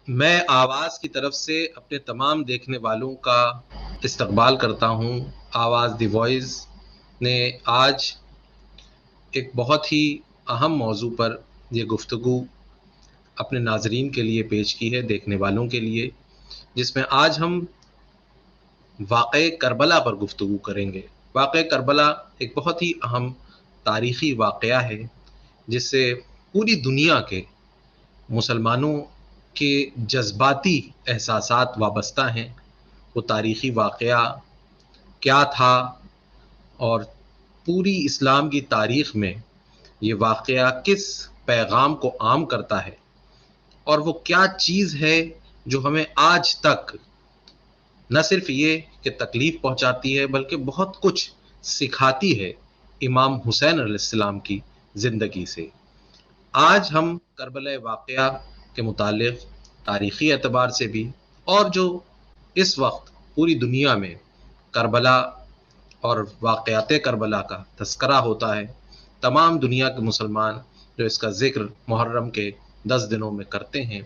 میں آواز کی طرف سے اپنے تمام دیکھنے والوں کا استقبال کرتا ہوں۔ آواز دی وائس نے آج ایک بہت ہی اہم موضوع پر یہ گفتگو اپنے ناظرین کے لیے پیش کی ہے، دیکھنے والوں کے لیے، جس میں آج ہم واقعہ کربلا پر گفتگو کریں گے۔ واقعہ کربلا ایک بہت ہی اہم تاریخی واقعہ ہے جس سے پوری دنیا کے مسلمانوں کے جذباتی احساسات وابستہ ہیں۔ وہ تاریخی واقعہ کیا تھا اور پوری اسلام کی تاریخ میں یہ واقعہ کس پیغام کو عام کرتا ہے، اور وہ کیا چیز ہے جو ہمیں آج تک نہ صرف یہ کہ تکلیف پہنچاتی ہے بلکہ بہت کچھ سکھاتی ہے امام حسین علیہ السلام کی زندگی سے۔ آج ہم کربلا واقعہ کے متعلق تاریخی اعتبار سے بھی، اور جو اس وقت پوری دنیا میں کربلا اور واقعات کربلا کا تذکرہ ہوتا ہے، تمام دنیا کے مسلمان جو اس کا ذکر محرم کے 10 دنوں میں کرتے ہیں،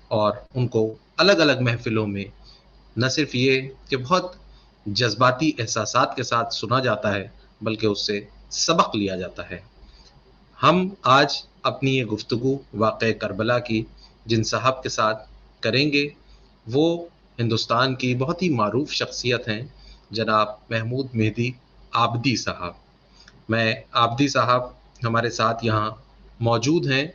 اور ان کو الگ الگ محفلوں میں نہ صرف یہ کہ بہت جذباتی احساسات کے ساتھ سنا جاتا ہے بلکہ اس سے سبق لیا جاتا ہے۔ ہم آج اپنی یہ گفتگو واقعہ کربلا کی جن صاحب کے ساتھ کریں گے، وہ ہندوستان کی بہت ہی معروف شخصیت ہیں، جناب محمود مہدی آبدی صاحب۔ میں آبدی صاحب ہمارے ساتھ یہاں موجود ہیں۔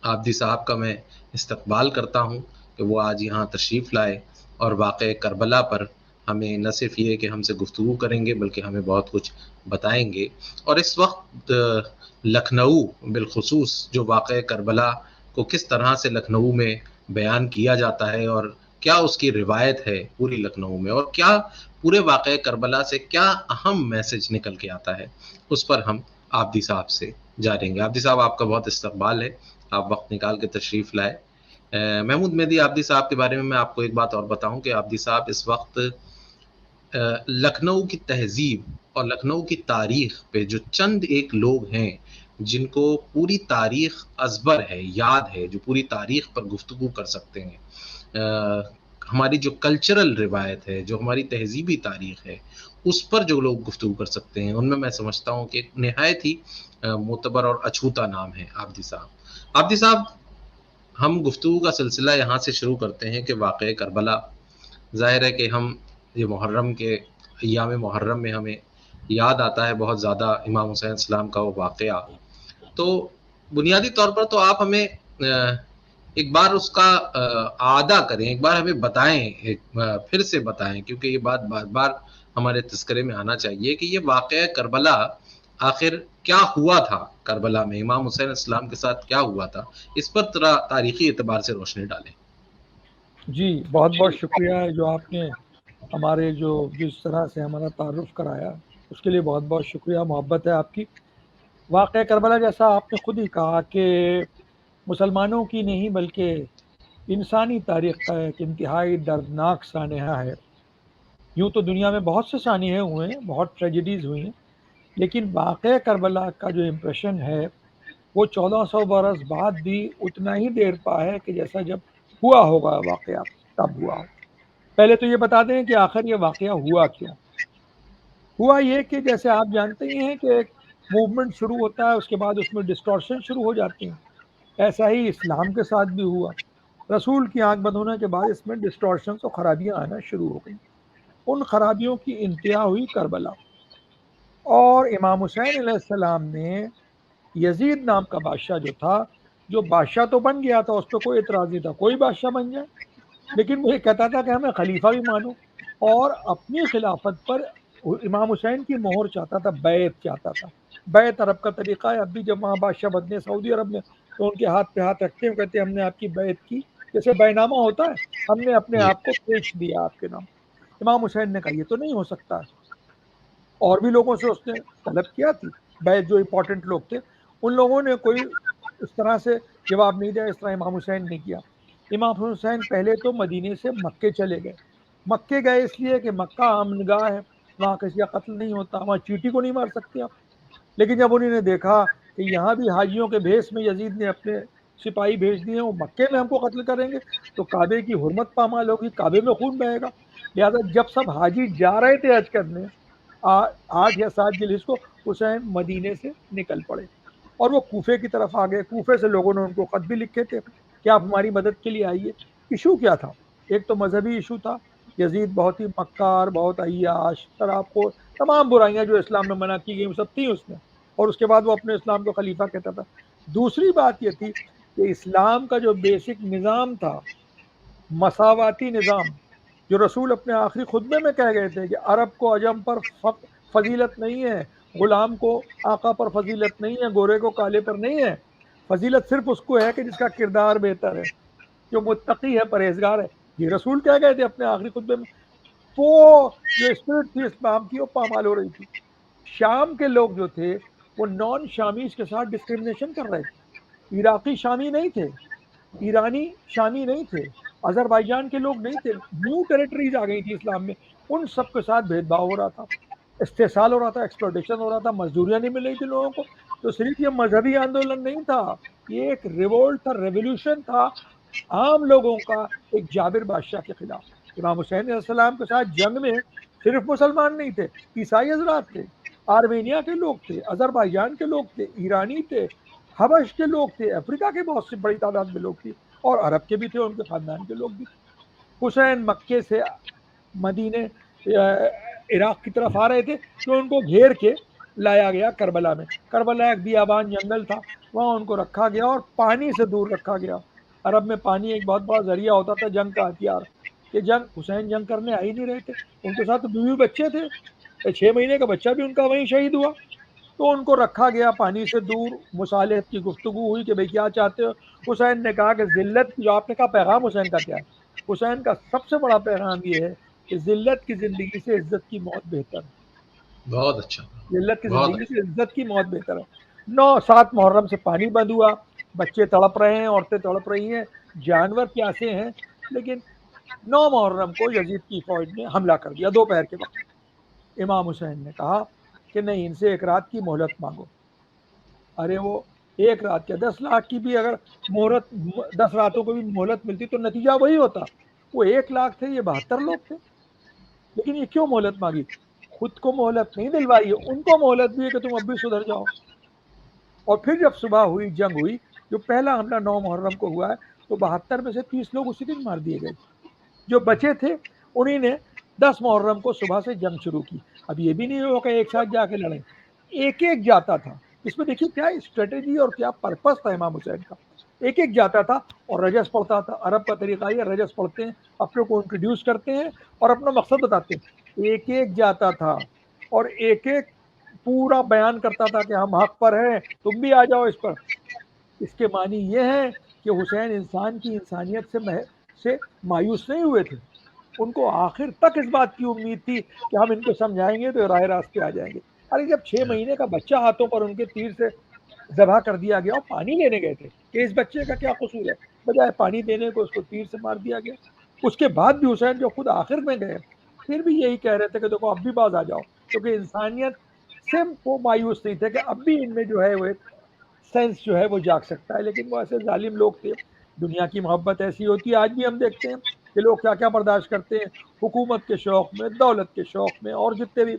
آبدی صاحب کا میں استقبال کرتا ہوں کہ وہ آج یہاں تشریف لائے اور واقعہ کربلا پر ہمیں نہ صرف یہ کہ ہم سے گفتگو کریں گے بلکہ ہمیں بہت کچھ بتائیں گے۔ اور اس وقت لکھنؤ بالخصوص جو واقعہ کربلا کو کس طرح سے لکھنؤ میں بیان کیا جاتا ہے، اور کیا اس کی روایت ہے پوری لکھنؤ میں، اور کیا پورے واقعہ کربلا سے کیا اہم میسج نکل کے آتا ہے، اس پر ہم آبدی صاحب سے جانیں گے۔ آبدی صاحب، آپ کا بہت استقبال ہے، آپ وقت نکال کے تشریف لائے۔ محمود مہدی آبدی صاحب کے بارے میں آپ کو ایک بات اور بتاؤں کہ آبدی صاحب اس وقت لکھنؤ کی تہذیب اور لکھنؤ کی تاریخ پہ جو چند ایک لوگ ہیں جن کو پوری تاریخ ازبر ہے، یاد ہے، جو پوری تاریخ پر گفتگو کر سکتے ہیں، ہماری جو کلچرل روایت ہے، جو ہماری تہذیبی تاریخ ہے، اس پر جو لوگ گفتگو کر سکتے ہیں، ان میں سمجھتا ہوں کہ ایک نہایت ہی معتبر اور اچھوتا نام ہے آبدی صاحب۔ آبدی صاحب، ہم گفتگو کا سلسلہ یہاں سے شروع کرتے ہیں کہ واقعہ کربلا، ظاہر ہے کہ ہم یہ محرم کے ایام محرم میں ہمیں یاد آتا ہے بہت زیادہ امام حسین السلام کا وہ واقعہ۔ تو بنیادی طور پر تو آپ ہمیں ایک بار اس کا اعادہ کریں، ایک بار ہمیں بتائیں، پھر سے بتائیں، کیونکہ یہ بات بار بار ہمارے تذکرے میں آنا چاہیے کہ یہ واقعہ کربلا آخر کیا ہوا تھا، کربلا میں امام حسین السلام کے ساتھ کیا ہوا تھا، اس پر تاریخی اعتبار سے روشنی ڈالیں۔ جی، بہت بہت شکریہ جو آپ نے ہمارے جس طرح سے ہمارا تعارف کرایا، اس کے لیے بہت بہت شکریہ، محبت ہے آپ کی۔ واقعہ کربلا جیسا آپ نے خود ہی کہا کہ مسلمانوں کی نہیں بلکہ انسانی تاریخ کا ایک انتہائی دردناک سانحہ ہے۔ یوں تو دنیا میں بہت سے سانحے ہوئے ہیں، بہت ٹریجڈیز ہوئی ہیں، لیکن واقعہ کربلا کا جو امپریشن ہے وہ 1400 برس بعد بھی اتنا ہی دیر پا ہے کہ جیسا جب ہوا ہوگا واقعہ تب ہوا ہو۔ پہلے تو یہ بتا دیں کہ آخر یہ واقعہ ہوا کیوں؟ ہوا یہ کہ جیسے آپ جانتے ہی ہیں کہ ایک موومنٹ شروع ہوتا ہے، اس کے بعد اس میں ڈسٹورشن شروع ہو جاتی ہیں۔ ایسا ہی اسلام کے ساتھ بھی ہوا۔ رسول کی آنکھ بند ہونے کے بعد اس میں ڈسٹورشنز اور خرابیاں آنا شروع ہو گئیں۔ ان خرابیوں کی انتہا ہوئی کربلا، اور امام حسین علیہ السلام نے یزید نام کا بادشاہ جو تھا، جو بادشاہ تو بن گیا تھا، اس پہ کوئی اعتراض نہیں تھا، کوئی بادشاہ بن جائے، لیکن وہ یہ کہتا تھا کہ ہمیں خلیفہ بھی مانو، اور اپنی خلافت پر امام حسین کی مہر چاہتا تھا، بیعت چاہتا تھا۔ بیعت عرب کا طریقہ ہے، اب بھی جب وہاں بادشاہ بنتے ہیں سعودی عرب میں تو ان کے ہاتھ پہ ہاتھ رکھتے ہیں، کہتے ہیں ہم نے آپ کی بیعت کی، جیسے بیع نامہ ہوتا ہے، ہم نے اپنے جی آپ کو بیچ دیا آپ کے نام۔ امام حسین نے کہا یہ تو نہیں ہو سکتا، اور بھی لوگوں سے اس نے طلب کیا تھی بیعت، جو امپورٹنٹ لوگ تھے ان لوگوں نے کوئی اس طرح سے جواب نہیں دیا، اس طرح امام حسین نے کیا۔ امام حسین پہلے تو مدینے سے مکے چلے گئے۔ مکے گئے اس لیے کہ مکہ امن گاہ ہے، وہاں کسی کا قتل نہیں ہوتا، وہاں چیٹی کو نہیں مار سکتے آپ۔ لیکن جب انہوں نے دیکھا کہ یہاں بھی حاجیوں کے بھیس میں یزید نے اپنے سپاہی بھیج دیے ہیں، وہ مکے میں ہم کو قتل کریں گے تو کعبے کی حرمت پامال ہوگی، کعبے میں خون بہے گا. لہٰذا جب سب حاجی جا رہے تھے حج کرنے 8 یا 7 جلوس کو، حسین مدینے سے نکل پڑے اور وہ کوفے کی طرف آ گئے. کوفے سے لوگوں نے ان کو خط بھی لکھے تھے کہ آپ ہماری مدد کے لیے آئیے. ایشو کیا تھا؟ ایک تو مذہبی ایشو تھا، یزید بہت ہی مکار، بہت عیاش، شراب خور، تمام برائیاں جو اسلام میں منع کی گئی وہ سب تھیں اس میں، اور اس کے بعد وہ اپنے اسلام کو خلیفہ کہتا تھا. دوسری بات یہ تھی کہ اسلام کا جو بیسک نظام تھا، مساواتی نظام، جو رسول اپنے آخری خطبے میں کہہ گئے تھے کہ عرب کو عجم پر فضیلت نہیں ہے، غلام کو آقا پر فضیلت نہیں ہے، گورے کو کالے پر نہیں ہے، فضیلت صرف اس کو ہے کہ جس کا کردار بہتر ہے، جو متقی ہے، پرہیزگار ہے. یہ رسول کہہ گئے تھے اپنے آخری خطبے میں. وہ جو اسپرٹ تھی اسلام کی وہ پامال ہو رہی تھی. شام کے لوگ جو تھے وہ نان شامیز کے ساتھ ڈسکرمنیشن کر رہے تھے. عراقی شامی نہیں تھے، ایرانی شامی نہیں تھے، آذربائیجان کے لوگ نہیں تھے. نیو ٹیریٹریز آ گئی تھی اسلام میں، ان سب کے ساتھ بھید بھاؤ ہو رہا تھا، استحصال ہو رہا تھا، ایکسپلوٹیشن ہو رہا تھا، مزدوریاں نہیں مل رہی تھی لوگوں کو. تو صرف یہ مذہبی آندولن نہیں تھا، یہ ایک ریوولٹ تھا، ریولیوشن تھا عام لوگوں کا ایک جابر بادشاہ کے خلاف. امام حسین علیہ السلام کے ساتھ جنگ میں صرف مسلمان نہیں تھے، عیسائی حضرات تھے، آرمینیا کے لوگ تھے، آذربائیجان کے لوگ تھے، ایرانی تھے، حبش کے لوگ تھے، افریقہ کے بہت سی بڑی تعداد میں لوگ تھے، اور عرب کے بھی تھے، ان کے خاندان کے لوگ بھی تھے. حسین مکے سے مدینے عراق کی طرف آ رہے تھے کہ ان کو گھیر کے لایا گیا کربلا میں. کربلا ایک بیابان جنگل تھا، وہاں ان کو رکھا گیا اور پانی سے دور رکھا گیا. عرب میں پانی ایک بہت بڑا ذریعہ ہوتا تھا جنگ کا ہتھیار. کہ حسین جنگ کرنے آ ہی نہیں رہے تھے، ان کے ساتھ بیوی بچے تھے، 6 مہینے کا بچہ بھی ان کا وہیں شہید ہوا. تو ان کو رکھا گیا پانی سے دور، مصالحت کی گفتگو ہوئی کہ بھئی کیا چاہتے ہو. حسین نے کہا کہ ذلت، جو آپ نے کہا پیغام حسین کا کیا ہے، حسین کا سب سے بڑا پیغام یہ ہے کہ ذلت کی زندگی سے عزت کی موت بہتر ہے. بہت اچھا، ذلت کی بہت زندگی اچھا. سے عزت کی موت بہتر ہے. 7 محرم سے پانی بند ہوا، بچے تڑپ رہے ہیں، عورتیں تڑپ رہی ہیں، جانور پیاسے ہیں، لیکن 9 محرم کو یزید کی فوج نے حملہ کر دیا دوپہر کے وقت. امام حسین نے کہا کہ نہیں، ان سے 1 رات کی مہلت مانگو. ارے وہ 1 رات کیا، 10 لاکھ کی بھی اگر مہلت، 10 راتوں کو بھی مہلت ملتی تو نتیجہ وہی ہوتا. وہ 1 لاکھ تھے، یہ 72 لوگ تھے. لیکن یہ کیوں مہلت مانگی؟ خود کو مہلت نہیں دلوائی، ان کو مہلت دی کہ تم اب بھی سدھر جاؤ. اور پھر جب صبح ہوئی، جنگ ہوئی، جو پہلا حملہ 9 محرم کو ہوا ہے تو 72 میں سے 30 لوگ اسی دن مار دیے گئے. جو بچے تھے انہیں نے 10 محرم کو صبح سے جنگ شروع کی. اب یہ بھی نہیں ہوا کہ ایک ساتھ جا کے لڑیں، ایک ایک جاتا تھا. اس میں دیکھیے کیا اسٹریٹجی اور کیا پرپس تھا امام حسین کا. ایک ایک جاتا تھا اور رجس پڑھتا تھا. عرب کا طریقہ یہ رجس پڑھتے ہیں، اپنے کو انٹروڈیوس کرتے ہیں اور اپنا مقصد بتاتے ہیں. ایک ایک جاتا تھا اور ایک ایک پورا بیان کرتا تھا کہ ہم حق پر ہیں، تم بھی آ جاؤ اس پر. اس کے معنی یہ ہے کہ حسین انسان کی انسانیت سے مایوس نہیں ہوئے تھے. ان کو آخر تک اس بات کی امید تھی کہ ہم ان کو سمجھائیں گے تو راہ راست پہ آ جائیں گے. ارے جب 6 مہینے کا بچہ ہاتھوں پر ان کے تیر سے ذبح کر دیا گیا اور پانی لینے گئے تھے کہ اس بچے کا کیا قصور ہے، بجائے پانی دینے کو اس کو تیر سے مار دیا گیا. اس کے بعد بھی حسین جو خود آخر میں گئے پھر بھی یہی کہہ رہے تھے کہ دیکھو اب بھی باز آ جاؤ، کیونکہ انسانیت سے وہ مایوس نہیں تھے کہ اب بھی ان میں جو ہے وہ ایک سینس جو ہے وہ جاگ سکتا ہے. لیکن وہ ایسے ظالم لوگ تھے. دنیا کی محبت ایسی ہوتی ہے، آج بھی ہم دیکھتے ہیں کہ لوگ کیا کیا برداشت کرتے ہیں حکومت کے شوق میں، دولت کے شوق میں، اور جتنے بھی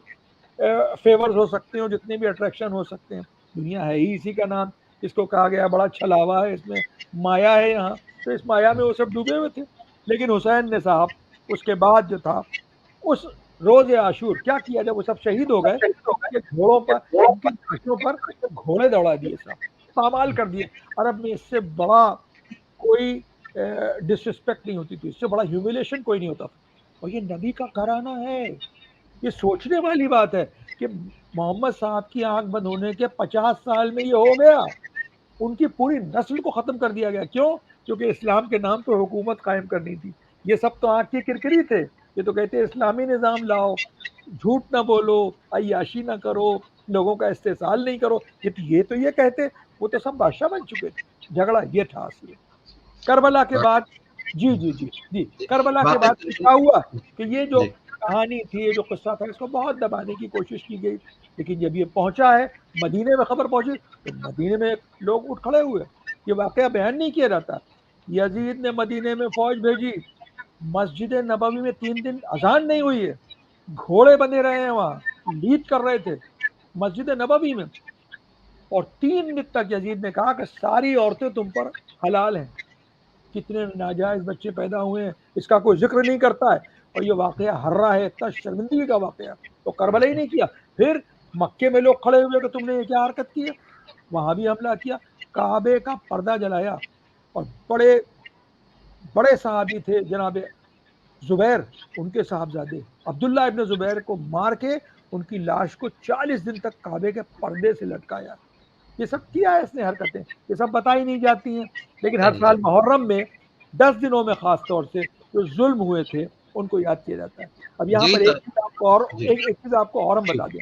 فیورز ہو سکتے ہیں، جتنے بھی اٹریکشن ہو سکتے ہیں. دنیا ہے ہی اسی کا نام، اس کو کہا گیا بڑا چھلاوا ہے، اس میں مایا ہے. یہاں تو اس مایا میں وہ سب ڈوبے ہوئے تھے. لیکن حسین نے صاحب اس کے بعد جو تھا اس روز عاشور کیا کیا، جب وہ سب شہید ہو گئے ان کے گھوڑوں پر، ان کی لاشوں پر گھوڑے دوڑا دیے، صاحب پامال کر دیے. عرب میں اس سے بڑا کوئی ڈسرسپیکٹ نہیں ہوتی تھی، اس سے بڑا ہیوملیشن کوئی نہیں ہوتا تھا. اور یہ نبی کا گھرانہ ہے. یہ سوچنے والی بات ہے کہ محمد صاحب کی آنکھ بند ہونے کے 50 سال میں یہ ہو گیا. ان کی پوری نسل کو ختم کر دیا گیا. کیوں؟ کیونکہ اسلام کے نام پہ حکومت قائم کرنی تھی. یہ سب تو آنکھ کی کرکری تھے. یہ تو کہتے اسلامی نظام لاؤ، جھوٹ نہ بولو، عیاشی نہ کرو، لوگوں کا استحصال نہیں کرو. یہ تو یہ کہتے، وہ تو سب بادشاہ بن چکے تھے. جھگڑا یہ تھا اصل. کربلا کے بعد جی کربلا کے بعد کیا ہوا کہ یہ جو جی کہانی تھی، یہ جو قصہ تھا، اس کو بہت دبانے کی کوشش کی گئی. لیکن جب یہ پہنچا ہے مدینے میں، خبر پہنچی تو مدینے میں لوگ اٹھ کھڑے ہوئے. یہ واقعہ بیان نہیں کیا جاتا. یزید نے مدینے میں فوج بھیجی, مسجد نبوی میں 3 دن اذان نہیں ہوئی ہے, گھوڑے بندے رہے ہیں وہاں, لیڈ کر رہے تھے مسجد نبوی میں, اور 3 دن تک یزید نے کہا کہ ساری عورتیں تم پر حلال ہیں. کتنے ناجائز بچے پیدا ہوئے ہیں اس کا کوئی ذکر نہیں کرتا ہے, اور یہ واقعہ ہر رہا ہے, اتنا شرمندگی کا واقعہ. تو کربلا ہی نہیں کیا, پھر مکے میں لوگ کھڑے ہوئے کہ تم نے یہ کیا حرکت کی ہے, وہاں بھی حملہ کیا, کعبے کا پردہ جلایا, اور بڑے بڑے صحابی تھے جناب زبیر, ان کے صاحبزادے عبداللہ ابن زبیر کو مار کے ان کی لاش کو 40 دن تک کعبے کے پردے سے لٹکایا. یہ سب کیا ہے اس نے حرکتیں, یہ سب بتائی نہیں جاتی ہیں, لیکن ہر سال محرم میں 10 دنوں میں خاص طور سے جو ظلم ہوئے تھے ان کو یاد کیا جاتا ہے. اب یہاں پر ایک چیز آپ کو اور ایک چیز آپ کو اور ہم بتا دیں,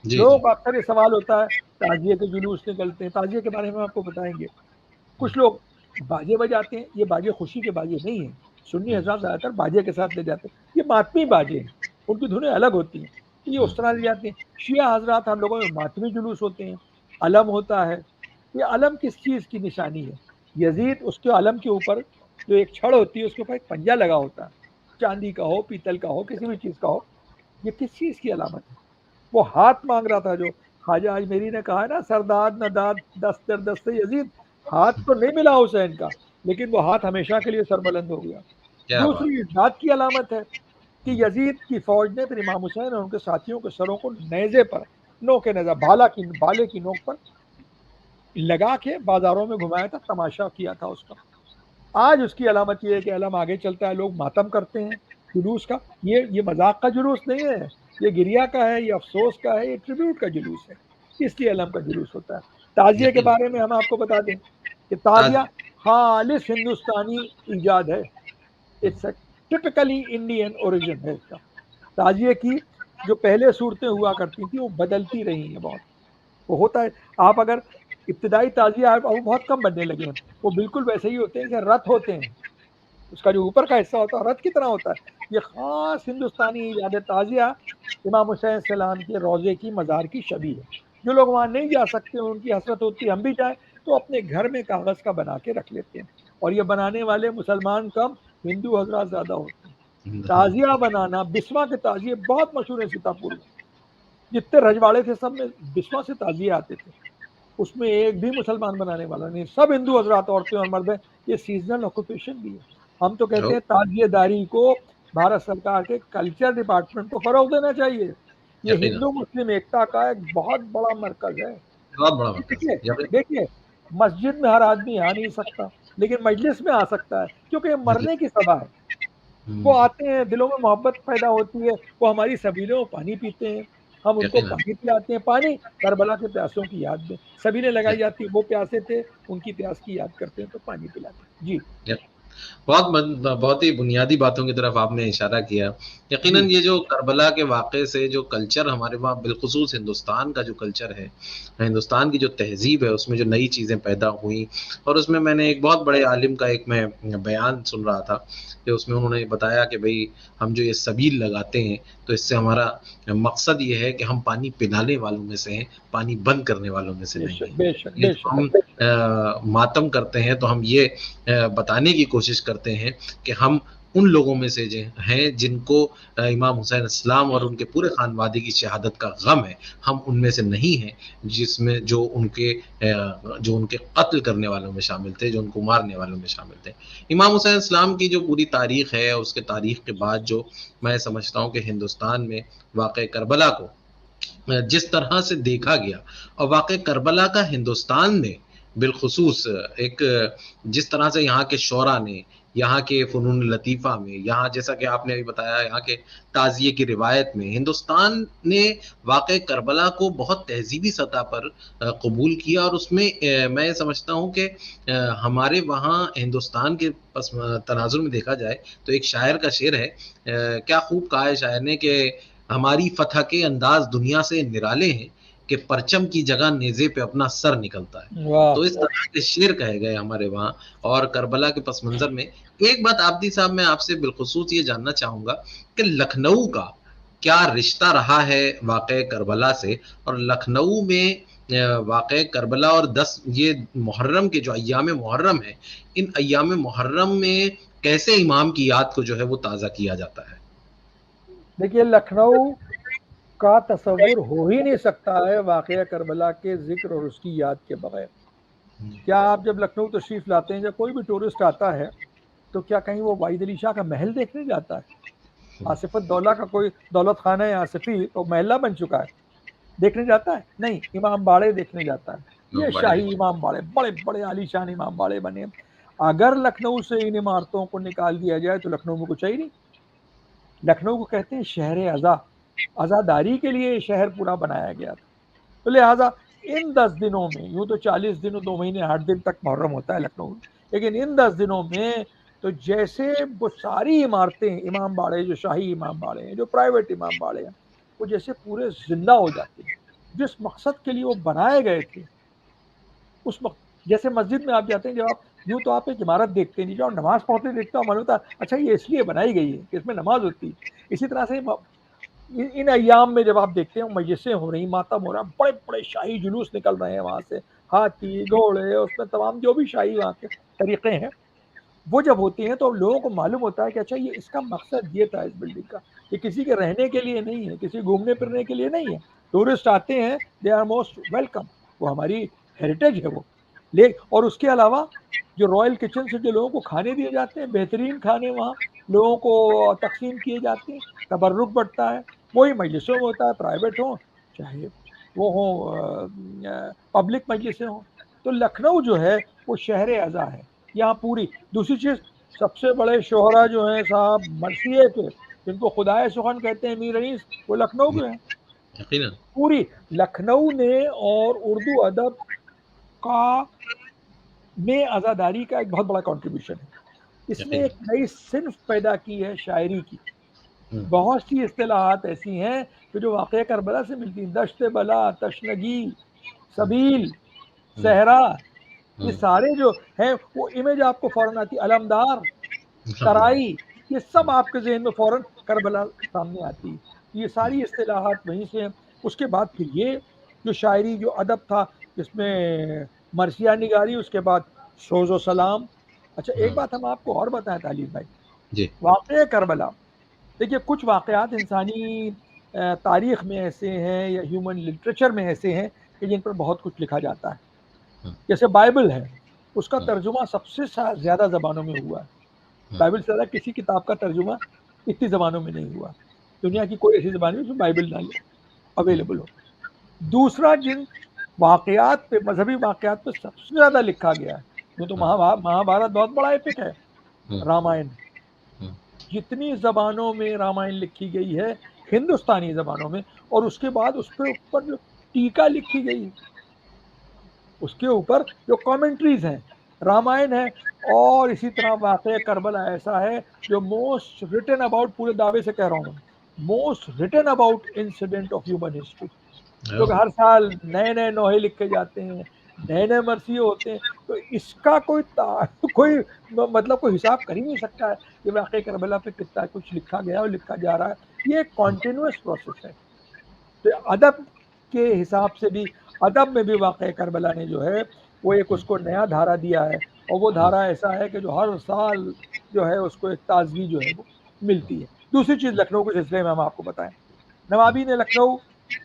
لوگ اکثر یہ سوال ہوتا ہے تعزیے کے جلوس نکلتے ہیں, تعزیے کے بارے میں آپ کو بتائیں گے. کچھ لوگ باجے بجاتے ہیں, یہ باجے خوشی کے باجے نہیں ہیں, سنی حضرات زیادہ تر باجے کے ساتھ لے جاتے ہیں, یہ ماتمی باجے ہیں, ان کی دھنیں الگ ہوتی ہیں, یہ اس طرح لے جاتے ہیں. شیعہ حضرات ہم لوگوں میں ماتمی جلوس ہوتے ہیں, علم ہوتا ہے. یہ علم کس چیز کی نشانی ہے؟ یزید اس کے علم کے اوپر جو ایک چھڑ ہوتی ہے اس کے اوپر ایک پنجہ لگا ہوتا ہے, چاندی کا ہو, پیتل کا ہو, کسی بھی چیز کا ہو. یہ کس چیز کی علامت ہے؟ وہ ہاتھ مانگ رہا تھا, جو خواجہ اجمیری نے کہا ہے نا, سرداد نہ داد دست در دست یزید. ہاتھ تو نہیں ملا حسین کا, لیکن وہ ہاتھ ہمیشہ کے لیے سربلند ہو گیا. دوسری ذات کی علامت ہے کہ یزید کی فوج نے پھر امام حسین اور ان کے ساتھیوں کے سروں کو نیزے پر, نوک نیزہ, بالے کی نوک پر لگا کے بازاروں میں گھمایا تھا, تماشا کیا تھا اس کا. آج اس کی علامت یہ ہے کہ علم آگے چلتا ہے, لوگ ماتم کرتے ہیں جلوس کا. یہ مذاق کا جلوس نہیں ہے, یہ گریا کا ہے, یہ افسوس کا ہے, یہ ٹریبیوٹ کا جلوس ہے, اس لیے علم کا جلوس ہوتا ہے. تعزیے کے بارے میں ہم آپ کو بتا دیں کہ تعزیہ خالص ہندوستانی ایجاد ہے, it's a typically Indian origin ہے اس کا. تعزیے کی جو پہلے صورتیں ہوا کرتی تھیں وہ بدلتی رہی ہیں بہت. وہ ہوتا ہے, آپ اگر ابتدائی تعزیہ وہ بہت کم بننے لگے ہیں, وہ بالکل ویسے ہی ہوتے ہیں کہ رت ہوتے ہیں, اس کا جو اوپر کا حصہ ہوتا ہے رت کی طرح ہوتا ہے. یہ خاص ہندوستانی ایجاد تعزیہ امام حسین السلام کے روضے کی مزار کی شبیہ ہے. جو لوگ وہاں نہیں جا سکتے, ان کی حسرت ہوتی ہے ہم بھی جائیں, تو اپنے گھر میں کاغذ کا بنا کے رکھ لیتے ہیں, اور یہ بنانے والے مسلمان کم, ہندو حضرات زیادہ ہوتے ہیں. تعزیہ بنانا, بسما کے تعزیے بہت مشہور ہیں سیتاپور میں, جتنے رجواڑے تھے سب میں بسما سے تعزیے آتے تھے, اس میں ایک بھی مسلمان بنانے والا نہیں, سب ہندو حضرات, عورتیں اور مرد ہیں. یہ سیزنل آکوپیشن بھی ہے. ہم تو کہتے ہیں تعزیہ داری کو بھارت سرکار کے کلچر ڈپارٹمنٹ کو فروغ دینا چاہیے. یہ ہندو مسلم ایکتا کا ایک بہت بڑا مرکز ہے. دیکھیے مسجد میں ہر آدمی آ نہیں سکتا, لیکن مجلس میں آ سکتا ہے, کیونکہ یہ مرنے کی سبھا ہے. وہ آتے ہیں, دلوں میں محبت پیدا ہوتی ہے, وہ ہماری سبیلوں میں پانی پیتے ہیں, ہم ان کو پانی پلاتے ہیں. پانی کربلا کے پیاسوں کی یاد میں سبیلیں لگائی جاتی ہیں, وہ پیاسے تھے, ان کی پیاس کی یاد کرتے ہیں تو پانی پلاتے ہیں. جی بہت ہی بنیادی باتوں کی طرف آپ نے اشارہ کیا. یقیناً یہ جو کربلا کے واقعے سے جو کلچر ہمارے وہاں, بالخصوص ہندوستان کا جو کلچر ہے, ہندوستان کی جو تہذیب ہے, اس میں جو نئی چیزیں پیدا ہوئیں, اور اس میں نے ایک بہت بڑے عالم کا ایک میں بیان سن رہا تھا کہ اس میں انہوں نے بتایا کہ بھئی ہم جو یہ سبیل لگاتے ہیں تو اس سے ہمارا مقصد یہ ہے کہ ہم پانی پلانے والوں میں سے ہیں, پانی بند کرنے والوں میں سے نہیں. ہم ماتم کرتے ہیں تو ہم یہ بتانے کی کوشش کرتے ہیں کہ ہم ان لوگوں میں سے ہیں جن کو امام حسین السلام اور ان کے پورے خانوادے کی شہادت کا غم ہے, ہم ان میں سے نہیں ہیں جس میں جو ان کے قتل کرنے والوں میں شامل تھے, جو ان کو مارنے والوں میں شامل تھے. امام حسین السلام کی جو پوری تاریخ ہے, اس کے تاریخ کے بعد جو میں سمجھتا ہوں کہ ہندوستان میں واقع کربلا کو جس طرح سے دیکھا گیا, اور واقع کربلا کا ہندوستان میں بالخصوص ایک جس طرح سے یہاں کے شعراء نے, یہاں کے فنون لطیفہ میں, یہاں جیسا کہ آپ نے ابھی بتایا یہاں کے تعزیے کی روایت میں, ہندوستان نے واقع کربلا کو بہت تہذیبی سطح پر قبول کیا. اور اس میں میں سمجھتا ہوں کہ ہمارے وہاں ہندوستان کے پس تناظر میں دیکھا جائے تو ایک شاعر کا شعر ہے, کیا خوب کہا ہے شاعر نے کہ ہماری فتح کے انداز دنیا سے نرالے ہیں کہ پرچم کی جگہ نیزے پہ اپنا سر نکلتا ہے. تو اس طرح کے شعر کہے گئے ہمارے وہاں. اور کربلا کے پس منظر میں ایک بات عابدی صاحب میں آپ سے بالخصوص یہ جاننا چاہوں گا کہ لکھنؤ کا کیا رشتہ رہا ہے واقع کربلا سے, اور لکھنؤ میں واقع کربلا اور 10 یہ محرم کے جو ایام محرم ہیں، ان ایام محرم میں کیسے امام کی یاد کو جو ہے وہ تازہ کیا جاتا ہے؟ دیکھیے لکھنؤ کا تصور ہو ہی نہیں سکتا ہے واقعہ کربلا کے ذکر اور اس کی یاد کے بغیر. کیا آپ جب لکھنؤ تشریف لاتے ہیں، جب کوئی بھی ٹورسٹ آتا ہے تو کیا کہیں وہ واحد علی شاہ کا محل دیکھنے جاتا ہے؟ آصفت دولہ کا کوئی دولت خانہ آصفی تو محلہ بن چکا ہے، دیکھنے جاتا ہے؟ نہیں، امام باڑے دیکھنے جاتا ہے. یہ شاہی امام باڑے، بڑے بڑے عالی شان امام باڑے بنے. اگر لکھنؤ سے ان عمارتوں کو نکال دیا جائے تو لکھنؤ میں کچھ ہے ہی نہیں. لکھنؤ کو کہتے ہیں شہر عزا، عزاداری کے لیے یہ شہر پورا بنایا گیا تھا. تو لہٰذا ان 10 دنوں میں، یوں تو 40 دن 2 مہینے 8 دن تک محرم ہوتا ہے لکھنؤ میں، لیکن ان 10 دنوں میں تو جیسے وہ ساری عمارتیں، امام باڑے جو شاہی امام باڑے ہیں، جو پرائیویٹ امام باڑے ہیں، وہ جیسے پورے زندہ ہو جاتے ہیں. جس مقصد کے لیے وہ بنائے گئے تھے اس وقت، جیسے مسجد میں آپ جاتے ہیں، جب آپ یوں تو آپ ایک عمارت دیکھتے ہیں، جب نماز پڑھتے دیکھتے ہو معلوم ہوتا ہے اچھا یہ اس لیے بنائی گئی ہے کہ اس میں نماز ہوتی ہے. اسی طرح سے ان ایام میں جب آپ دیکھتے ہیں مجلسیں ہو رہی، ماتم ہو رہا، بڑے بڑے شاہی جلوس نکل رہے ہیں وہاں سے، ہاتھی گھوڑے، اس میں تمام جو بھی شاہی وہاں کے طریقے ہیں، وہ جب ہوتی ہیں تو لوگوں کو معلوم ہوتا ہے کہ اچھا یہ اس کا مقصد یہ تھا اس بلڈنگ کا. یہ کسی کے رہنے کے لیے نہیں ہے، کسی گھومنے پھرنے کے لیے نہیں ہے. ٹورسٹ آتے ہیں، دے آر موسٹ ویلکم، وہ ہماری ہیریٹیج ہے وہ. اور اس کے علاوہ جو رائل کچن سے جو لوگوں کو کھانے دیے جاتے ہیں، بہترین کھانے وہاں لوگوں کو تقسیم کیے جاتے ہیں، تبرک بڑھتا ہے. وہی مجلسوں میں ہوتا ہے، پرائیویٹ ہوں چاہے وہ ہوں پبلک مجلسیں ہوں. تو لکھنؤ جو ہے وہ شہر عزا ہے. یہاں پوری دوسری چیز، سب سے بڑے شہرا جو ہیں صاحب مرثیے کے، جن کو خدائے سخن کہتے ہیں، میر رئیس، وہ لکھنؤ کے ہیں. یقیناً پوری لکھنؤ نے اور اردو ادب کا میں عزاداری کا ایک بہت بڑا کنٹریبیوشن ہے. اس نے ایک نئی صنف پیدا کی ہے شاعری کی. بہت سی اصطلاحات ایسی ہیں کہ جو واقعہ کربلا سے ملتی ہیں. دشت بلا، تشنگی، سبیل، صحرا، یہ سارے جو ہیں وہ امیج آپ کو فوراً آتی. علمدار، ترائی، یہ سب آپ کے ذہن میں فوراً کربلا سامنے آتی. یہ ساری اصطلاحات وہیں سے ہیں. اس کے بعد پھر یہ جو شاعری، جو ادب تھا، جس میں مرثیہ نگاری، اس کے بعد سوز و سلام. اچھا ایک بات ہم آپ کو اور بتائیں طالب بھائی، جی واقعہ کربلا، دیکھیے کچھ واقعات انسانی تاریخ میں ایسے ہیں یا ہیومن لٹریچر میں ایسے ہیں کہ جن پر بہت کچھ لکھا جاتا ہے. جیسے بائبل ہے، اس کا ترجمہ سب سے زیادہ زبانوں میں ہوا ہے. بائبل سے زیادہ کسی کتاب کا ترجمہ اتنی زبانوں میں نہیں ہوا. دنیا کی کوئی ایسی زبان نہیں جس میں بائبل نہ اویلیبل ہو. دوسرا، جن واقعات پہ، مذہبی واقعات پہ سب سے زیادہ لکھا گیا ہے، وہ تو مہابھارت بہت بڑا ایپک ہے. رامائن، جتنی زبانوں میں رامائن لکھی گئی ہے ہندوستانی زبانوں میں، اور اس کے بعد اس پہ اوپر جو ٹیکا لکھی گئی، اس کے اوپر جو کامنٹریز ہیں، رامائن ہے. اور اسی طرح واقعہ کربلا ایسا ہے جو موسٹ ریٹن اباؤٹ، پورے دعوے سے کہہ رہا ہوں، most written about incident of human history. کیونکہ ہر سال نئے نئے نوحے لکھے جاتے ہیں، نئے نئے مرثیے ہوتے ہیں. تو اس کا کوئی مطلب کوئی حساب کر ہی نہیں سکتا ہے کہ واقعہ کربلا پہ کتنا کچھ لکھا گیا اور لکھا جا رہا ہے. یہ ایک کنٹینیوس پروسیس ہے. تو ادب کے حساب سے بھی، ادب میں بھی واقعہ کربلا نے جو ہے وہ ایک اس کو نیا دھارا دیا ہے. اور وہ دھارا ایسا ہے کہ جو ہر سال جو ہے اس کو ایک تازگی جو ہے وہ ملتی ہے. دوسری چیز لکھنؤ کے سلسلے میں ہم آپ کو بتائیں، نوابی نے لکھنؤ،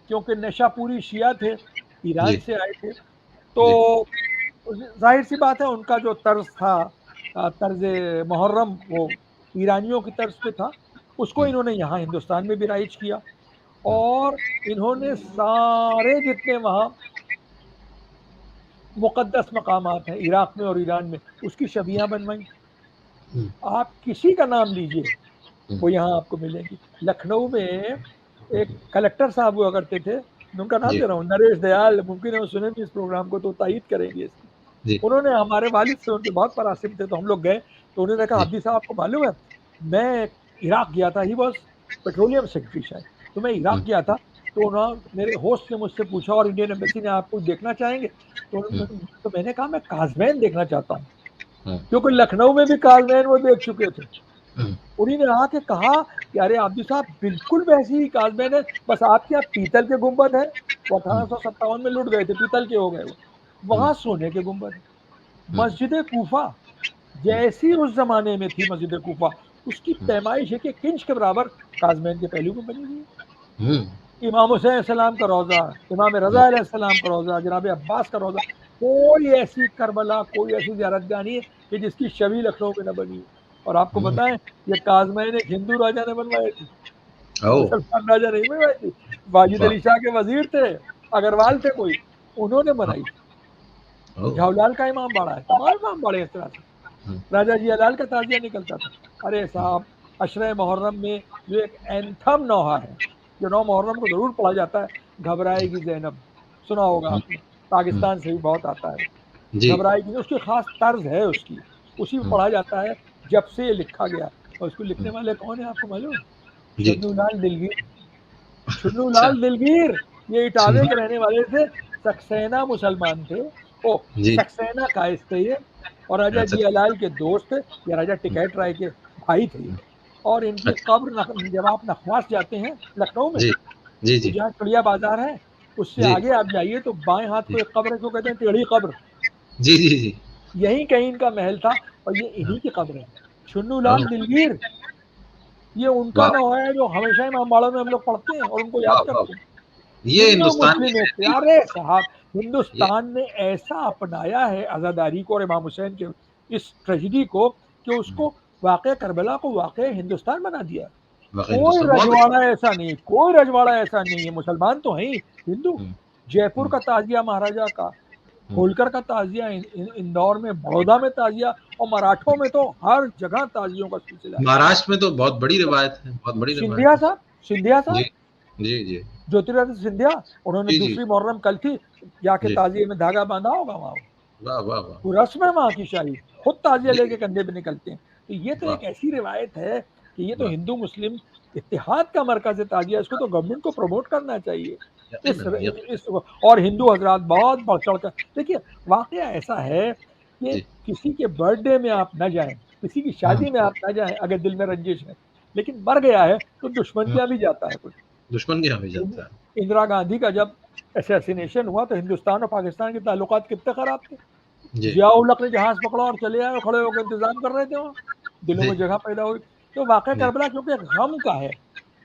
کیونکہ نشہ پوری شیعہ تھے، ایران سے آئے تھے، تو ظاہر سی بات ہے ان کا جو طرز تھا، طرز محرم، وہ ایرانیوں کی طرز پہ تھا. اس کو انہوں نے یہاں ہندوستان میں بھی رائج کیا، اور انہوں نے سارے جتنے وہاں مقدس مقامات ہیں عراق میں اور ایران میں، اس کی شبیہ بنوائیں. آپ کسی کا نام لیجئے وہ یہاں آپ کو ملیں گی. لکھنؤ میں ایک کلکٹر صاحب ہوا کرتے تھے، ان کا نام دے رہا ہوں، نریش دیال، ممکن ہے وہ سنیں بھی اس پروگرام کو تو تائید کریں گے اس کی. انہوں نے ہمارے والد سے، ان کے بہت مراسم تھے، تو ہم لوگ گئے تو انہوں نے کہا عبدی صاحب آپ کو معلوم ہے میں عراق گیا تھا. ہی واز پیٹرولیم سیکرٹری شاید. تو میں عراق گیا تھا، تو انہوں میرے ہوسٹ نے مجھ سے پوچھا، اور انڈین ایمبیسی نے آپ کو دیکھنا چاہیں گے؟ تو میں نے کہا میں کازمین دیکھنا چاہتا ہوں، کیونکہ لکھنؤ میں بھی کازمین وہ دیکھ چکے تھے. انہوں نے آ کے کہا کہ ارے عبدی صاحب بالکل ویسی ہی کازمین ہے، بس آپ کے یہاں پیتل کے گنبد ہے وہ 1857 میں لٹ گئے تھے، پیتل کے ہو گئے وہ، وہاں سونے کے گنبد۔ مسجد کوفہ جیسی اس زمانے میں تھی مسجد کوفہ، اس کی پیمائش ہے کہ ایک انچ کے برابر کاظمین کے پہلو میں بنی ہوئی ہے۔ امام حسین علیہ السلام کا روضہ، امام رضا علیہ السلام کا روضہ، جناب عباس کا روضہ، کوئی ایسی کربلا، کوئی ایسی زیارت گاہ نہیں ہے کہ جس کی شبیہ لکھنؤ میں نہ بنی ہو۔ اور آپ کو بتائیں یہ کاظمین ایک ہندو راجا نے بنوائے تھے، مسلمان راجا نہیں بنوائے تھے، واجد علی شاہ کے وزیر تھے، اگروال تھے کوئی، انہوں نے بنائی تھی۔ جھاولال کا امام باڑہ ہے، تمام امام باڑے اس طرح سے۔ راجا جی لال کا تعزیہ نکلتا تھا۔ ارے صاحب عشرہ محرم میں جو ایک اینتھم نوحہ ہے، جو 9 محرم کو ضرور پڑھا جاتا ہے، گھبرائے گی زینب، سنا ہوگا آپ نے، پاکستان سے بھی بہت آتا ہے، گھبرائے گی، اس کی خاص طرز ہے اس کی، اسی میں پڑھا جاتا ہے جب سے یہ لکھا گیا۔ اور اس کو لکھنے والے کون ہیں آپ کو معلوم؟ چھنو لال دلگیر۔ چھنو لال دلگیر یہ اٹاوے کے رہنے والے تھے، سکسینہ مسلمان تھے، او سکسینہ قائد تھے یہ، اور راجا جی لال کے دوست تھے، یا راجا ٹکیٹ رائے کے بھائی تھے یہ۔ اور ان کی قبر جب آپ نخواس جاتے ہیں لکھنؤ میں، تو جہاں چڑیا بازار ہے اس سے آگے آپ جائیے تو بائیں ہاتھ کو ایک قبر ہے، کو کہتے ہیں ٹیڑھی قبر، یہیں کہیں ان کا محل تھا، اور یہ انہی کی قبر ہے، چھنو لال دلگیر۔ یہ ان کا نوحہ ہے جو ہمیشہ امام باڑوں میں ہم لوگ پڑھتے ہیں اور ان کو یاد کرتے ہیں۔ یہ ہندو ہندوستان مسلم ایک پیارے صاحب، ہندوستان نے ایسا اپنایا ہے عزاداری کو اور امام حسین کے اس ٹریجڈی کو کہ اس کو واقعہ کربلا کو واقعہ ہندوستان بنا دیا۔ کوئی رجواڑا ایسا نہیں، کوئی رجواڑا ایسا نہیں ہے، مسلمان تو ہیں ہندو۔ جے پور کا تعزیہ مہاراجا کا، ہولکر کا تعزیہ اندور میں، بڑودا میں تعزیہ، اور مراٹھوں میں تو ہر جگہ تعزیوں کا سلسلہ ہے۔ مہاراشٹر میں تو بہت بڑی روایت ہے، بہت بڑی روایت ہے۔ سندھیا صاحب جی جیوترادتیہ سندھیا، انہوں نے دوسری محرم کل تھی جا کے تعزیے میں دھاگا باندھا ہوگا وہاں، وہ رسم ہے وہاں کی شاہی، خود تعزیہ لے کے کندھے پہ نکلتے ہیں۔ تو یہ تو ایک ایسی روایت ہے کہ یہ تو ہندو مسلم اتحاد کا مرکز ہے تعزیہ، اس کو تو گورنمنٹ کو پروموٹ کرنا چاہیے۔ اور ہندو حضرات بہت بڑھ چڑھ کر دیکھیے، واقعہ ایسا ہے کہ کسی کے برتھ ڈے میں آپ نہ جائیں، کسی کی شادی میں آپ نہ جائیں اگر دل میں رنجش ہے، لیکن مر گیا ہے تو دشمن کے یہاں بھی جاتا ہے کچھ، دشمن کے یہاں بھی جاتا ہے۔ اندرا گاندھی کا جب اسیسینیشن ہوا تو ہندوستان اور پاکستان کے تعلقات کتنے خراب تھے، ضیاء الحق نے جہاز پکڑا اور چلے آئے، کھڑے ہو کے انتظام کر رہے تھے، وہاں دلوں میں جگہ پیدا ہوئی۔ تو واقعہ کربلا کیونکہ ایک غم کا ہے،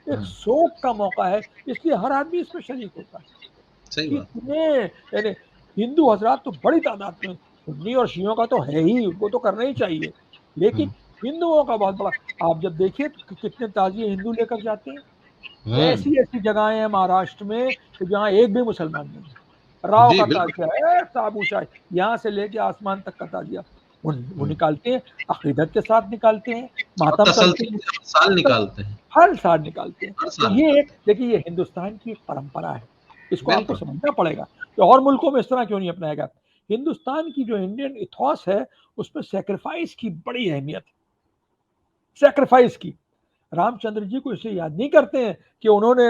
ایک سوگ کا موقع ہے، اس لیے ہر آدمی اس میں شریک ہوتا ہے۔ کتنے یعنی ہندو حضرات تو بڑی تعداد میں، سنی اور شیعوں کا تو ہے ہی، ان کو تو کرنا ہی چاہیے، لیکن ہندوؤں کا بہت بڑا، آپ جب دیکھیے کتنے تعزیے ہندو لے کر جاتے ہیں، ایسی ایسی جگہیں ہیں مہاراشٹر میں کہ جہاں ایک بھی مسلمان نہیں ہے، راؤ کا تعزیہ ہے، صابو شاہ، یہاں سے لے کے آسمان تک کا تعزیہ وہ نکالتے ہیں، عقیدت کے ساتھ نکالتے ہیں، ماتم کرتے ہیں، سال نکالتے ہیں، ہر سال نکالتے ہیں۔ تو یہ دیکھیے یہ ہندوستان کی ایک پرمپرا ہے، اس کو آپ کو سمجھنا پڑے گا کہ اور ملکوں میں اس طرح کیوں نہیں اپنایا گیا۔ ہندوستان کی جو انڈین ایتھوس ہے اس میں سیکریفائس کی بڑی اہمیت ہے، سیکریفائس کی۔ رام چندر جی کو اس لیے یاد نہیں کرتے ہیں کہ انہوں نے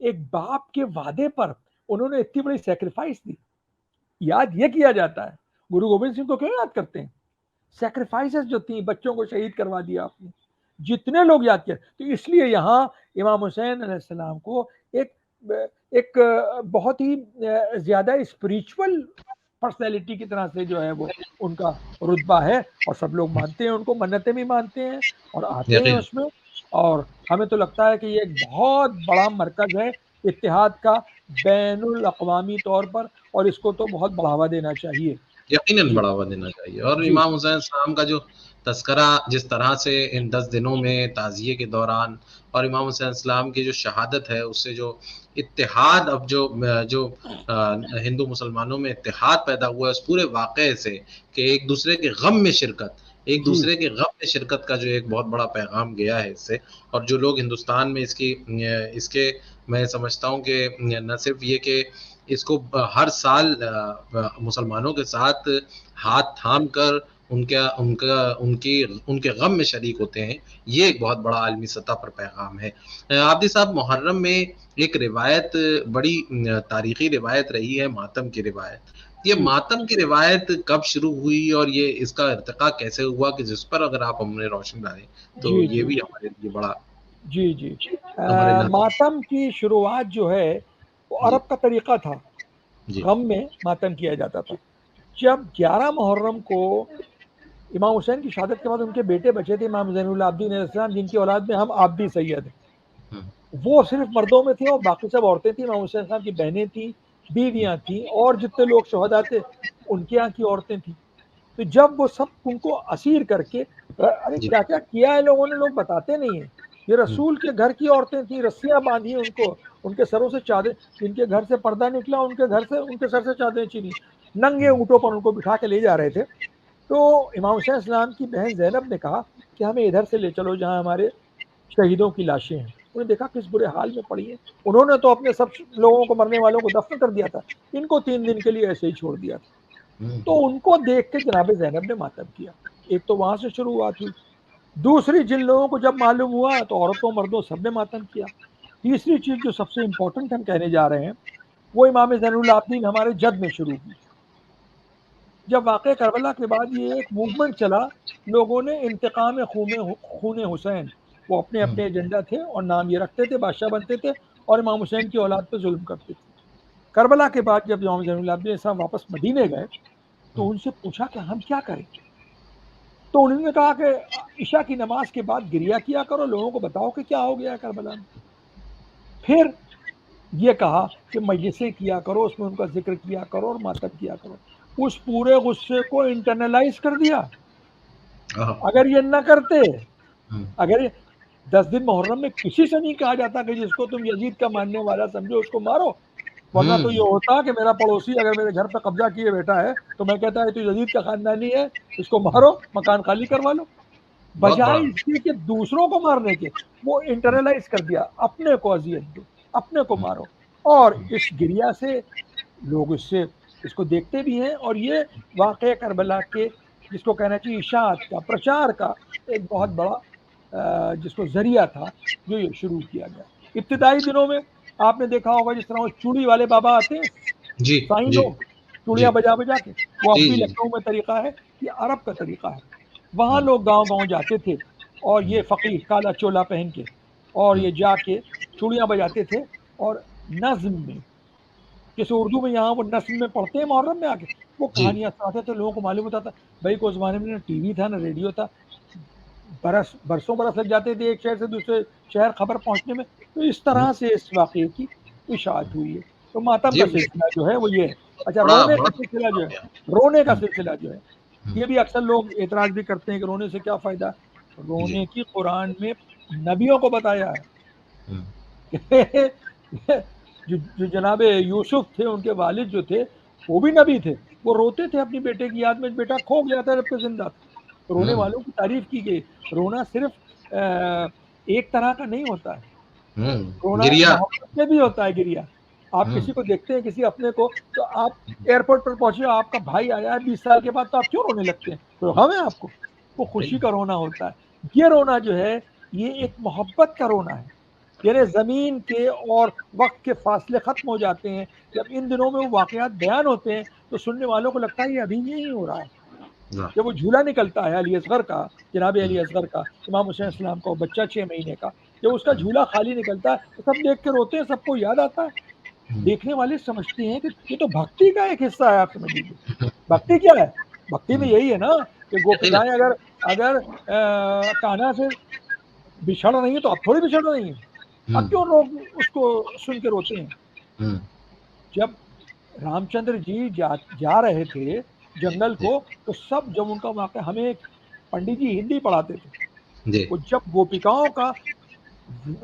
ایک باپ کے وعدے پر انہوں نے اتنی بڑی سیکریفائس دی، یاد یہ کیا جاتا ہے۔ گرو گوبند سنگھ کو کیوں یاد کرتے ہیں؟ سیکریفائسز جو تھیں، بچوں کو شہید کروا دیا آپ نے، جتنے لوگ یاد کیا، تو اس لیے یہاں امام حسین علیہ السلام کو ایک بہت ہی زیادہ اسپریچول پرسنالٹی کی طرح سے جو ہے وہ ان کا رتبہ ہے، اور سب لوگ مانتے ہیں ان کو، منتیں بھی مانتے ہیں اور آتے ہیں اس میں، اور ہمیں تو لگتا ہے کہ یہ ایک بہت بڑا مرکز ہے اتحاد کا بین الاقوامی طور پر، اور اس کو تو بہت بڑھاوا دینا چاہیے، یقیناً بڑھاوا دینا چاہیے۔ اور امام حسین السلام کا جو تذکرہ جس طرح سے ان 10 دنوں میں تعزیے کے دوران، اور امام حسین السلام کی جو شہادت ہے اس سے جو اتحاد، اب جو ہندو مسلمانوں میں اتحاد پیدا ہوا ہے اس پورے واقعے سے، کہ ایک دوسرے کے غم میں شرکت، ایک دوسرے کے غم میں شرکت کا جو ایک بہت بڑا پیغام گیا ہے اس سے۔ اور جو لوگ ہندوستان میں اس کے میں سمجھتا ہوں کہ نہ صرف یہ کہ اس کو ہر سال مسلمانوں کے ساتھ ہاتھ تھام کر ان کے غم میں شریک ہوتے ہیں، یہ ایک بہت بڑا عالمی سطح پر پیغام ہے۔ عابدی صاحب، محرم میں ایک روایت، بڑی تاریخی روایت رہی ہے، ماتم کی روایت۔ یہ ماتم کی روایت کب شروع ہوئی اور یہ اس کا ارتقاء کیسے ہوا، کہ جس پر اگر آپ ہمیں روشنی ڈالیں تو یہ بھی ہمارے لیے بڑا ماتم کی شروعات جو ہے وہ عرب کا طریقہ تھا، غم میں ماتم کیا جاتا تھا. جب 11 محرم کو امام حسین کی شہادت کے بعد ان کے بیٹے بچے تھے امام زین العابدین علیہ السلام، جن کی اولاد میں ہم آپ بھی سید ہیں، وہ صرف مردوں میں تھے اور باقی سب عورتیں تھیں. امام حسین صاحب کی بہنیں تھیں، بیویاں تھیں، اور جتنے لوگ شہداء تھے ان کے یہاں کی عورتیں تھیں. تو جب وہ سب ان کو اسیر کر کے، ارے کیا کیا کیا ہے لوگوں نے، لوگ بتاتے نہیں ہیں. یہ رسول کے گھر کی عورتیں تھیں، رسیاں باندھی ان کو، ان کے سروں سے چادر، جن کے گھر سے پردہ نکلا ان کے گھر سے ان کے سر سے چادریں چینی، ننگے اونٹوں پر ان کو بٹھا کے لے جا رہے تھے. تو امام حسین السلام کی بہن زینب نے کہا کہ ہمیں ادھر سے لے چلو جہاں ہمارے شہیدوں کی لاشیں ہیں. انہوں نے دیکھا کس برے حال میں پڑی ہیں. انہوں نے تو اپنے سب لوگوں کو، مرنے والوں کو دفن کر دیا تھا، ان کو 3 دن کے لیے ایسے ہی چھوڑ دیا تھا. تو ان کو دیکھ کے جناب زینب نے ماتم کیا. ایک تو وہاں سے شروعات ہوئی. دوسری، جن لوگوں کو جب معلوم ہوا تو عورتوں مردوں سب نے ماتم کیا. تیسری چیز جو سب سے امپورٹنٹ ہم کہنے جا رہے ہیں، وہ امام زین العابدین ہمارے جد میں شروع کی. جب واقعہ کربلا کے بعد یہ ایک موومنٹ چلا، لوگوں نے انتقام خون حسین، وہ اپنے اپنے ایجنڈا تھے اور نام یہ رکھتے تھے، بادشاہ بنتے تھے اور امام حسین کی اولاد پہ ظلم کرتے تھے. کربلا کے بعد جب امام زین العابدین صاحب واپس مدینے گئے تو ان سے پوچھا کہ ہم کیا کریں. تو انہوں نے کہا کہ عشاء کی نماز کے بعد گریہ کیا کرو، لوگوں کو بتاؤ کہ کیا ہو گیا ہے کربلا میں. پھر یہ کہا کہ مجلسیں کیا کرو، اس میں ان کا ذکر کیا کرو اور ماتم کیا کرو. اس پورے غصے کو انٹرنلائز کر دیا. اگر یہ نہ کرتے، اگر 10 دن محرم میں کسی سے نہیں کہا جاتا کہ جس کو تم یزید کا ماننے والا سمجھو اس کو مارو، ورنہ تو یہ ہوتا کہ میرا پڑوسی اگر میرے گھر پہ قبضہ کیے بیٹھا ہے تو میں کہتا ہے تو یزید کا خاندانی ہے، اس کو مارو، مکان خالی کروا لو. بجائے اس کے کہ دوسروں کو مارنے کے، وہ انٹرنلائز کر دیا، اپنے کو اذیت دو، اپنے کو مارو. اور اس گریہ سے لوگ اس کو دیکھتے بھی ہیں. اور یہ واقعہ کربلا کے، جس کو کہنا چاہیے اشاعت کا، پرچار کا ایک بہت بڑا جس کو ذریعہ تھا جو یہ شروع کیا گیا. ابتدائی دنوں میں آپ نے دیکھا ہوگا جس طرح وہ چوڑی والے بابا آتے ہیں، سائیں لوگ چوڑیاں بجا بجا کے، وہ اب بھی لکھنؤ میں طریقہ ہے، یہ عرب کا طریقہ ہے. وہاں لوگ گاؤں گاؤں جاتے تھے اور یہ فقیہ کالا چولا پہن کے اور یہ جا کے چوڑیاں بجاتے تھے اور نظم میں، جیسے اردو میں یہاں وہ نظم میں پڑھتے ہیں محرم میں آ کے، وہ کہانیاں سناتے تھے. لوگوں کو معلوم ہوتا تھا بھائی کو زمانے میں نہ ٹی وی تھا نہ ریڈیو تھا، برسوں برس لگ جاتے تھے ایک شہر سے دوسرے شہر خبر پہنچنے میں. تو اس طرح سے اس واقعے کی اشاعت ہوئی ہے. تو ماتم کا سلسلہ جو ہے وہ یہ ہے. اچھا، رونے کا سلسلہ جو ہے، رونے کا سلسلہ جو ہے، یہ بھی اکثر لوگ اعتراض بھی کرتے ہیں کہ رونے سے کیا فائدہ. رونے کی قرآن میں نبیوں کو بتایا ہے. جو جناب یوسف تھے، ان کے والد جو تھے وہ بھی نبی تھے، وہ روتے تھے اپنی بیٹے کی یاد میں، بیٹا کھو گیا تھا جب کہ زندہ تھا. رونے والوں کی تعریف کی گئی. رونا صرف ایک طرح کا نہیں ہوتا ہے، رونا محبت میں بھی ہوتا ہے. گریہ آپ کسی کو دیکھتے ہیں، کسی اپنے کو، تو آپ ایئرپورٹ پر پہنچے، آپ کا بھائی آیا ہے 20 سال کے بعد، تو آپ کیوں رونے لگتے ہیں؟ کوئی غم ہے آپ کو؟ وہ خوشی کا رونا ہوتا ہے. یہ رونا جو ہے یہ ایک محبت کا رونا ہے. یعنی زمین کے اور وقت کے فاصلے ختم ہو جاتے ہیں. جب ان دنوں میں وہ واقعات بیان ہوتے ہیں تو سننے والوں کو لگتا ہے یہ ابھی یہی ہو رہا ہے. جب وہ جھولا نکلتا ہے علی اصغر کا، جناب علی اصغر کا، امام حسین السلام کا بچہ 6 مہینے کا، جب اس کا جھولا خالی نکلتا ہے تو سب دیکھ کے روتے ہیں، سب کو یاد آتا ہے. دیکھنے والے سمجھتے ہیں کہ یہ تو بھکتی کا ایک حصہ ہے. آپ سمجھ لیجیے بھکتی کیا ہے. بھکتی میں یہی ہے نا کہ گوپکائیں اگر کانا سے بچھڑ رہی ہیں تو اب تھوڑی بچھڑ رہی ہیں. اب کیوں لوگ اس کو سن کے روتے ہیں؟ جب رام چندر جی جا رہے تھے جنگل کو، تو سب جب ان کا واقعہ، ہمیں ایک پنڈت جی ہندی پڑھاتے تھے، وہ جب گوپکاؤں کا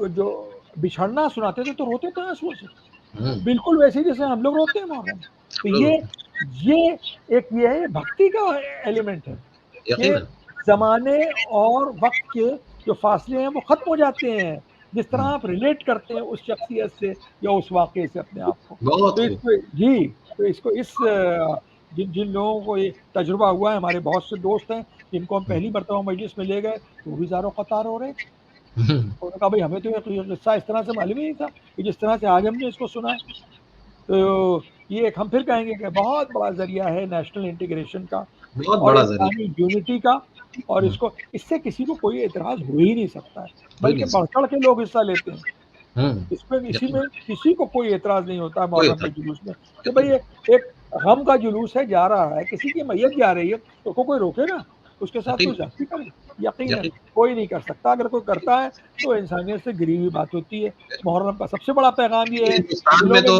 جو بچھڑنا سناتے تھے تو روتے تھے آنسو سے، بالکل ویسے جیسے ہم لوگ روتے ہیں محرم. تو یہ ایک یہ ہے بھکتی کا ایلیمنٹ ہے کہ زمانے اور وقت کے جو فاصلے ہیں وہ ختم ہو جاتے ہیں، جس طرح آپ ریلیٹ کرتے ہیں اس شخصیت سے یا اس واقعے سے اپنے آپ کو. تو اس کو تو اس کو جن لوگوں کو یہ تجربہ ہوا ہے، ہمارے بہت سے دوست ہیں جن کو ہم پہلی مرتبہ مجلس میں لے گئے تو وہ بھی زاروں قطار ہو رہے. انہوں نے کہا بھائی ہمیں تو یہ قصہ اس طرح سے معلوم ہی نہیں تھا کہ جس طرح سے آج ہم نے اس کو سنا ہے. تو یہ ایک ہم پھر کہیں گے کہ بہت بڑا ذریعہ ہے نیشنل انٹیگریشن کا اور انسانی یونٹی کا. اور اس سے کسی کو کوئی اعتراض ہو ہی نہیں سکتا ہے، بلکہ بڑھ چڑھ کے لوگ حصہ لیتے ہیں. اس میں اسی میں کسی کو کوئی اعتراض نہیں ہوتا ہے کوئی محرم کے جلوس میں کہ بھئی ایک غم کا جلوس ہے، جا رہا ہے، کسی کی میت جا رہی ہے تو کوئی روکے نا، اس کے ساتھ کوئی زیادتی کرے؟ یقیناً کوئی نہیں کر سکتا. اگر کوئی کرتا ہے تو انسانیت سے گری ہوئی بات ہوتی ہے. محرم کا سب سے بڑا پیغام یہ ہے ہندوستان میں تو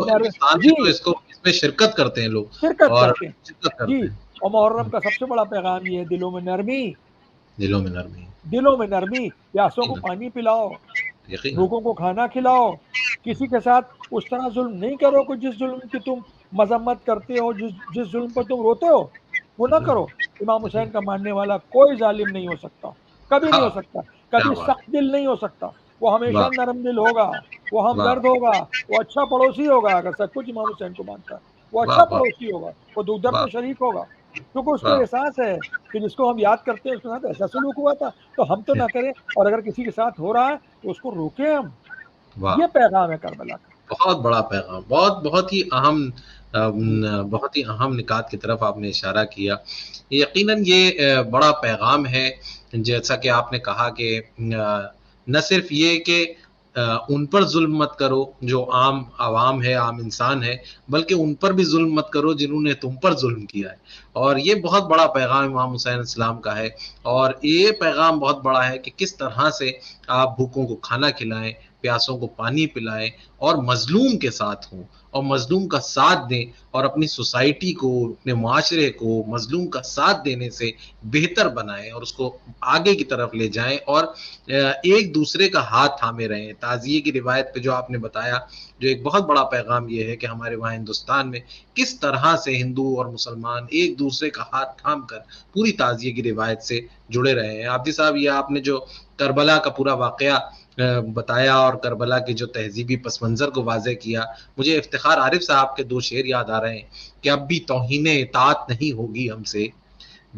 اس میں شرکت کرتے ہیں لوگ شرکت اور کرتے ہیں جی. اور محرم کا سب سے بڑا پیغام یہ ہے دلوں میں نرمی، دلوں میں نرمی، دلوں میں نرمی. پیاسوں کو پانی پلاؤ، بھوکوں کو کھانا کھلاؤ، کسی کے ساتھ اس طرح ظلم نہیں کرو کہ جس ظلم کی تم مذمت کرتے ہو، جس ظلم پر تم روتے ہو وہ نہ کرو. امام حسین کا ماننے والا کوئی ظالم نہیں ہو سکتا، کبھی نہیں ہو سکتا، کبھی سخت دل نہیں ہو سکتا. وہ ہمیشہ نرم دل ہوگا، وہ ہمدرد ہوگا، وہ اچھا پڑوسی ہوگا. اگر سب کچھ امام حسین کو مانتا ہے وہ اچھا پڑوسی ہوگا، وہ دکھ درد میں شریک ہوگا، کیونکہ اس کو احساس ہے کہ جس کو ہم یاد کرتے ہیں اس کے ساتھ ایسا سلوک ہوا تھا تو ہم تو نہ کریں، اور اگر کسی کے ساتھ ہو رہا ہے تو اس کو روکیں ہم. یہ پیغام ہے کربلا کا. بہت بڑا پیغام، بہت ہی اہم نکات کی طرف آپ نے اشارہ کیا. یقیناً یہ بڑا پیغام ہے، جیسا کہ آپ نے کہا کہ نہ صرف یہ کہ ان پر ظلم مت کرو جو عام عوام ہے، عام انسان ہے، بلکہ ان پر بھی ظلم مت کرو جنہوں نے تم پر ظلم کیا ہے. اور یہ بہت بڑا پیغام امام حسین علیہ السلام کا ہے. اور یہ پیغام بہت بڑا ہے کہ کس طرح سے آپ بھوکوں کو کھانا کھلائیں، پیاسوں کو پانی پلائیں اور مظلوم کے ساتھ ہوں اور مظلوم کا ساتھ دیں، اور اپنی سوسائٹی کو، اپنے معاشرے کو مظلوم کا ساتھ دینے سے بہتر بنائیں اور اس کو آگے کی طرف لے جائیں اور ایک دوسرے کا ہاتھ تھامے رہیں. تعزیے کی روایت پہ جو آپ نے بتایا، جو ایک بہت بڑا پیغام یہ ہے کہ ہمارے وہاں ہندوستان میں کس طرح سے ہندو اور مسلمان ایک دوسرے کا ہاتھ تھام کر پوری تعزیے کی روایت سے جڑے رہے ہیں. عابدی صاحب، یہ آپ نے جو کربلا کا پورا واقعہ بتایا اور کربلا کے جو تہذیبی پس منظر کو واضح کیا، مجھے افتخار عارف صاحب کے 2 شعر یاد آ رہے ہیں کہ اب بھی توہین اطاعت نہیں ہوگی ہم سے،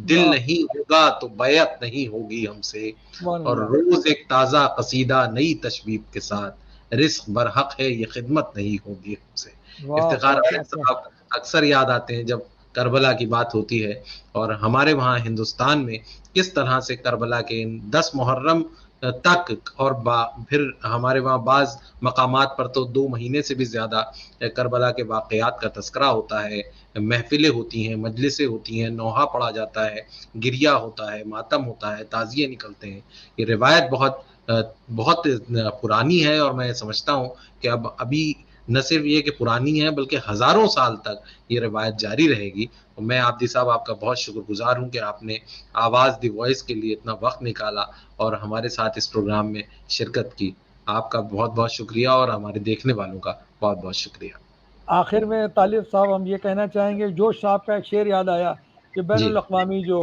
دل نہیں ہوگا تو بیعت نہیں ہوگی ہم سے، اور روز ایک تازہ قصیدہ نئی تشبیب کے ساتھ، رزق برحق ہے یہ خدمت نہیں ہوگی ہم سے. افتخار عارف صاحب اکثر یاد آتے ہیں جب کربلا کی بات ہوتی ہے. اور ہمارے وہاں ہندوستان میں کس طرح سے کربلا کے 10 محرم تک اور پھر ہمارے وہاں بعض مقامات پر تو 2 مہینے سے بھی زیادہ کربلا کے واقعات کا تذکرہ ہوتا ہے، محفلیں ہوتی ہیں، مجلسیں ہوتی ہیں، نوحہ پڑھا جاتا ہے، گریہ ہوتا ہے، ماتم ہوتا ہے، تعزیے نکلتے ہیں. یہ روایت بہت پرانی ہے، اور میں سمجھتا ہوں کہ ابھی نہ صرف یہ کہ پرانی ہے بلکہ ہزاروں سال تک یہ روایت جاری رہے گی. اور میں عابدی صاحب آپ کا بہت شکر گزار ہوں کہ آپ نے آواز دی وائس کے لیے اتنا وقت نکالا اور ہمارے ساتھ اس پروگرام میں شرکت کی. آپ کا بہت بہت شکریہ، اور ہمارے دیکھنے والوں کا بہت بہت شکریہ. آخر میں طالب صاحب ہم یہ کہنا چاہیں گے، جوش صاحب کا ایک شعر یاد آیا کہ بین الاقوامی جو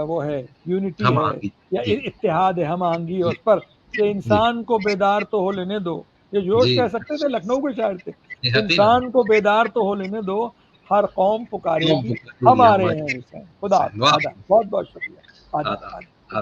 وہ ہے یونٹی ہے یا اتحاد ہے، ہم آہنگی ہے اس پر کہ انسان کو بیدار تو ہو لینے دو. یہ جوش کہہ سکتے تھے، لکھنؤ کے شاعر تھے. انسان کو بیدار تو ہو لینے دو، ہر قوم پکارے گی ہمارے ہیں حسین. خدا بہت بہت شکریہ.